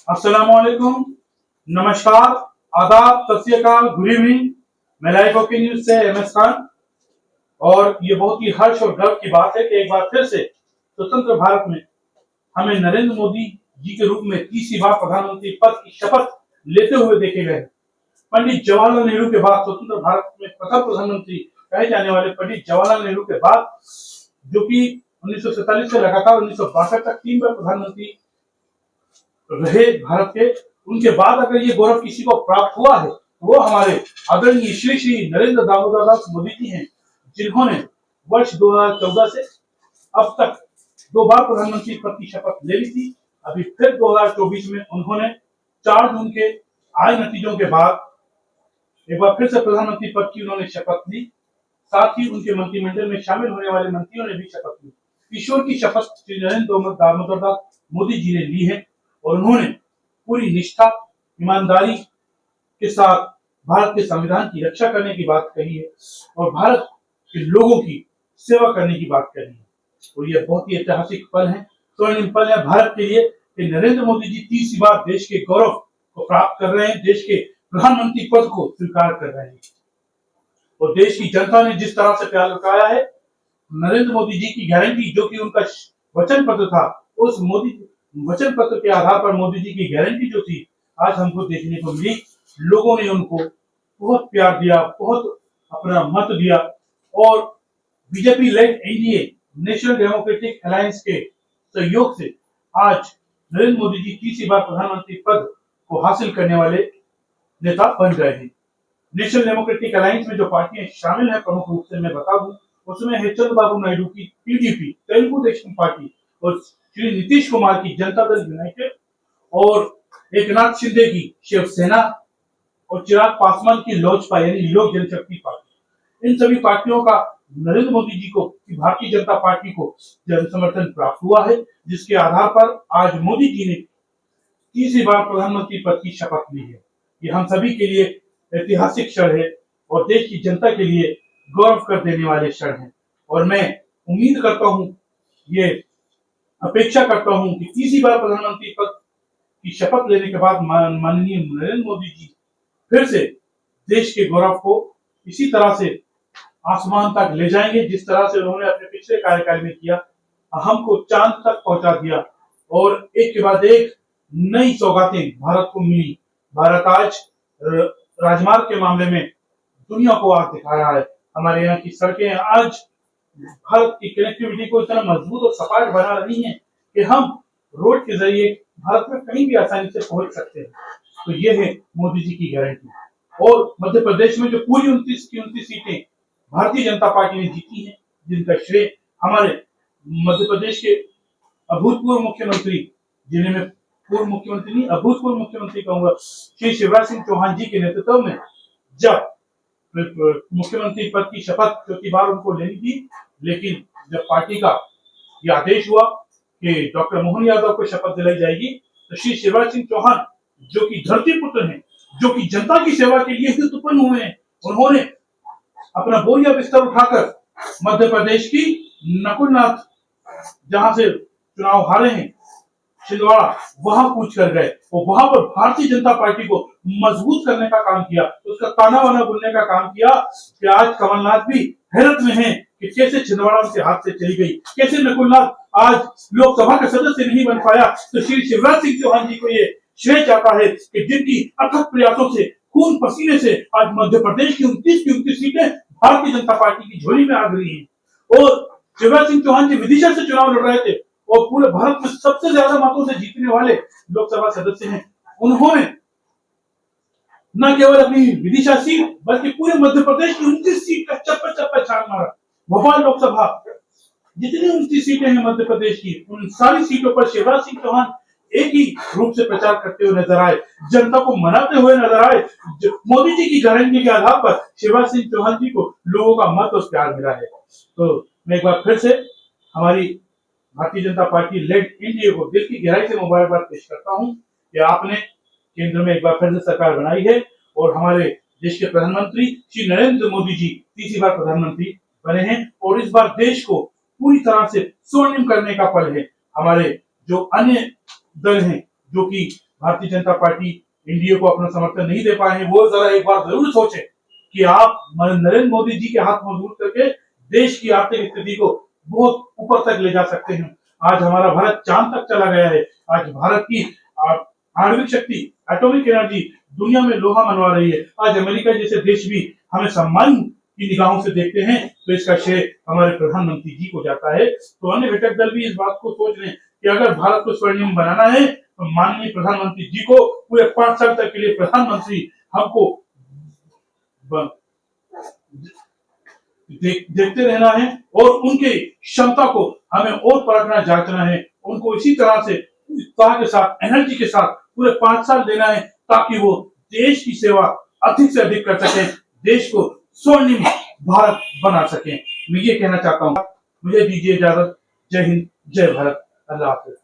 अस्सलाम वालेकुम, नमस्कार, आदाब, सत श्री अकाल, गुड इवनिंग। मैं लाइव ओके न्यूज से एमएस खान। और ये बहुत ही हर्ष और गर्व की बात है कि एक बार फिर से स्वतंत्र भारत में हमें नरेंद्र मोदी जी के रूप में तीसरी बार प्रधानमंत्री पद की शपथ लेते हुए देखे गए। पंडित जवाहरलाल नेहरू के बाद स्वतंत्र भारत में प्रथम प्रधानमंत्री कहे जाने वाले पंडित जवाहरलाल नेहरू के बाद, जो कि 1947 से लगातार 1962 तक 3 बार प्रधानमंत्री रहे भारत के, उनके बाद अगर ये गौरव किसी को प्राप्त हुआ है तो वो हमारे आदरणीय श्री श्री नरेंद्र दामोदर दास मोदी जी हैं, जिन्होंने वर्ष 2014 से अब तक 2 बार प्रधानमंत्री पद की शपथ ले ली थी। अभी फिर 2024 में उन्होंने 4 जून के आए नतीजों के बाद एक बार फिर से प्रधानमंत्री पद की उन्होंने शपथ ली। साथ ही उनके मंत्रिमंडल में शामिल होने वाले मंत्रियों ने भी शपथ ली। ईश्वर की शपथ श्री नरेंद्र दामोदर दास मोदी जी ने ली है और उन्होंने पूरी निष्ठा, ईमानदारी के साथ भारत के संविधान की रक्षा करने की बात कही है और भारत के लोगों की सेवा करने की बात कही है। और यह बहुत ही ऐतिहासिक पल है, स्वर्णिम पल है भारत के लिए कि नरेंद्र मोदी जी तीसरी बार देश के गौरव को प्राप्त कर रहे हैं, देश के प्रधानमंत्री पद को स्वीकार कर रहे हैं। और देश की जनता ने जिस तरह से प्यार लुटाया है, नरेंद्र मोदी जी की गारंटी जो कि उनका वचन पत्र था, उस मोदी वचन पत्र के आधार पर मोदी जी की गारंटी जो थी आज हमको देखने को मिली। लोगों ने उनको बहुत प्यार दिया, बहुत अपना मत दिया और BJP lead NDA national democratic alliance के सहयोग से आज नरेंद्र मोदी जी तीसरी बार प्रधानमंत्री पद को हासिल करने वाले नेता बन गए हैं। नेशनल डेमोक्रेटिक अलायंस में जो पार्टियां शामिल हैं, प्रमुख रूप से मैं बता दूं, उसमें है चंद्रबाबू नायडू की टीडीपी तेलुगु देशम पार्टी और श्री नीतीश कुमार की जनता दल यूनाइटेड और एकनाथ शिंदे की शिवसेना और चिराग पासवान की लोजपा यानी लोक जनशक्ति पार्टी। इन सभी पार्टियों का नरेंद्र मोदी जी को, भारतीय जनता पार्टी को जन समर्थन प्राप्त हुआ है, जिसके आधार पर आज मोदी जी ने तीसरी बार प्रधानमंत्री पद की शपथ ली है। ये हम सभी के लिए ऐतिहासिक क्षण है और देश की जनता के लिए गौरव कर देने वाले क्षण है। और मैं उम्मीद करता हूं, ये अपेक्षा करता हूं कि तीसरी बार प्रधानमंत्री पद की शपथ लेने के बाद माननीय नरेंद्र मोदी जी फिर से देश के गौरव को इसी तरह से आसमान तक ले जाएंगे, जिस तरह से उन्होंने अपने पिछले कार्यकाल में किया, हमको चांद तक पहुंचा दिया और एक के बाद एक नई सौगातें भारत को मिली। भारत आज राजमार्ग के मामले में दुनिया को आग दिखा रहा है। हमारे यहाँ की सड़कें आज भारत की कनेक्टिविटी को इतना मजबूत और सपाट बना रही हैं कि हम रोड के जरिए भारत में कहीं भी आसानी से पहुंच सकते हैं। तो ये है मोदी जी की गारंटी। और मध्य प्रदेश में जो पूरी 29 की 29 सीटें भारतीय जनता पार्टी ने जीती हैं, जिनका श्रेय हमारे मध्य प्रदेश के अभूतपूर्व मुख्यमंत्री, जिन्हें मैं पूर्व मुख्यमंत्री नहीं अभूतपूर्व मुख्यमंत्री कहूंगा, श्री शिवराज सिंह चौहान जी के नेतृत्व में जब मुख्यमंत्री पद की शपथ चौथी बार उनको लेनी थी, लेकिन जब पार्टी का यह आदेश हुआ कि डॉक्टर मोहन यादव को शपथ दिलाई जाएगी, तो श्री शिवराज सिंह चौहान जो कि धरती पुत्र हैं, जो कि जनता की सेवा के लिए ही उत्पन्न हुए हैं, उन्होंने अपना बोरिया बिस्तर उठाकर मध्य प्रदेश की नकुलनाथ, जहां से चुनाव हारे हैं, छिंदवाड़ा, वहां कूच कर गए और वहां पर भारतीय जनता पार्टी को मजबूत करने का काम किया, उसका ताना बाना बुनने का काम किया कि आज कमलनाथ भी हैरत में हैं कि कैसे छिंदवाड़ा उनके हाथ से चली गई, कैसे नकुलनाथ आज लोकसभा का सदस्य नहीं बन पाया। तो श्री शिवराज सिंह चौहान जी को ये श्रेय जाता है कि जिनकी अथक प्रयासों से, खून पसीने से आज मध्य प्रदेश की 29 सीटें भारतीय जनता पार्टी की झोली में आ गई है। और शिवराज सिंह चौहान जी विदिशा से चुनाव लड़ रहे थे और पूरे भारत में सबसे ज्यादा मतों से जीतने वाले लोकसभा सदस्य हैं। उन्होंने न केवल अपनी विदिशा सीट बल्कि पूरे मध्य प्रदेश की 29 सीट का चप्पा चप्पा छान मारा। भोपाल लोकसभा जितनी 29 सीटें हैं मध्य प्रदेश की, उन सारी सीटों पर शिवराज सिंह चौहान एक ही रूप से प्रचार करते हुए नजर आए, जनता को मनाते हुए नजर आए। मोदी जी की गारंटी के आधार पर शिवराज सिंह चौहान जी को लोगों का मत और प्यार मिला है। तो मैं एक बार फिर से हमारी Bharatiya Janata party lead NDA को दिल की गहराई से मुबारकबाद पेश करता हूं कि आपने केंद्र में एक बार फिर से सरकार बनाई है और हमारे देश के प्रधानमंत्री श्री नरेंद्र मोदी जी तीसरी बार प्रधानमंत्री बने हैं और इस बार देश को पूरी तरह से स्वर्णिम करने का पल है। हमारे जो अन्य दल हैं जो कि भारतीय जनता पार्टी एनडीए को अपना समर्थन नहीं दे पाए हैं, वो जरा एक बार जरूर सोचें कि आप नरेंद्र मोदी जी के हाथ मजबूत करके देश की आर्थिक स्थिति को बहुत ऊपर तक ले जा सकते हैं। आज हमारा भारत चांद तक चला गया है। आज भारत की आणविक शक्ति, एटॉमिक एनर्जी दुनिया में लोहा मनवा रही है। आज अमेरिका जैसे देश भी हमें सम्मान की निगाहों से देखते हैं, तो इसका श्रेय हमारे प्रधानमंत्री जी को जाता है। तो अन्य घटक दल भी इस बात को सोच लें कि अगर भारत को स्वर्णिम बनाना है तो माननीय प्रधानमंत्री जी को पूरे 5 साल तक के लिए प्रधानमंत्री हमको देखते रहना है और उनकी क्षमता को हमें और परखना जांचना है। उनको इसी तरह से उत्साह के साथ, एनर्जी के साथ पूरे 5 साल देना है, ताकि वो देश की सेवा अधिक से अधिक कर सकें, देश को स्वर्णिम भारत बना सकें। मैं ये कहना चाहता हूँ। मुझे दीजिए इजाजत। जय हिंद, जय भारत, अल्लाह हाफिज।